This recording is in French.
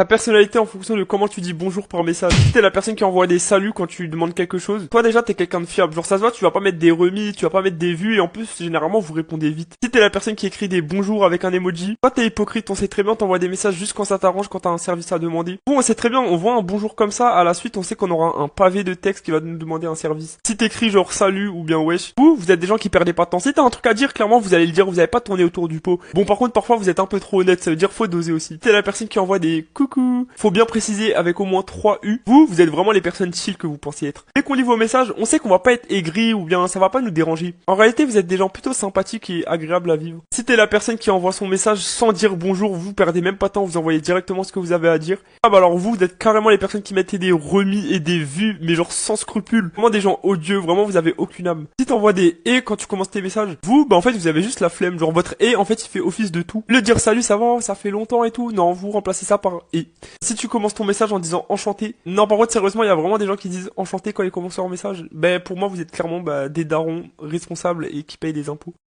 Ta personnalité en fonction de comment tu dis bonjour par message. Si t'es la personne qui envoie des saluts quand tu demandes quelque chose, toi déjà t'es quelqu'un de fiable. Genre ça se voit, tu vas pas mettre des remis, tu vas pas mettre des vues et en plus généralement vous répondez vite. Si t'es la personne qui écrit des bonjours avec un emoji, toi t'es hypocrite, on sait très bien, t'envoies des messages juste quand ça t'arrange, quand t'as un service à demander. Bon, on sait très bien, on voit un bonjour comme ça, à la suite on sait qu'on aura un pavé de texte qui va nous demander un service. Si t'écris genre salut ou bien wesh, vous êtes des gens qui perdez pas de temps. Si t'as un truc à dire, clairement vous allez le dire, vous allez pas tourner autour du pot. Bon par contre parfois vous êtes un peu trop honnête, ça veut dire faut doser aussi. T'es la personne qui envoie des coucou. Faut bien préciser avec au moins 3 U. Vous êtes vraiment les personnes chill que vous pensiez être. Dès qu'on lit vos messages, on sait qu'on va pas être aigri ou bien ça va pas nous déranger. En réalité, vous êtes des gens plutôt sympathiques et agréables à vivre. Si t'es la personne qui envoie son message sans dire bonjour, vous perdez même pas de temps, vous envoyez directement ce que vous avez à dire. Ah bah alors vous êtes carrément les personnes qui mettaient des remis et des vues, mais genre sans scrupules. Vraiment des gens odieux, vraiment vous avez aucune âme. Si t'envoies des et quand tu commences tes messages, bah en fait vous avez juste la flemme, genre votre et en fait il fait office de tout. Le dire salut ça va, ça fait longtemps et tout, non vous remplacez ça par et. Si tu commences ton message en disant enchanté, non par contre sérieusement il y a vraiment des gens qui disent enchanté quand ils commencent leur message, pour moi vous êtes clairement des darons responsables et qui payent des impôts.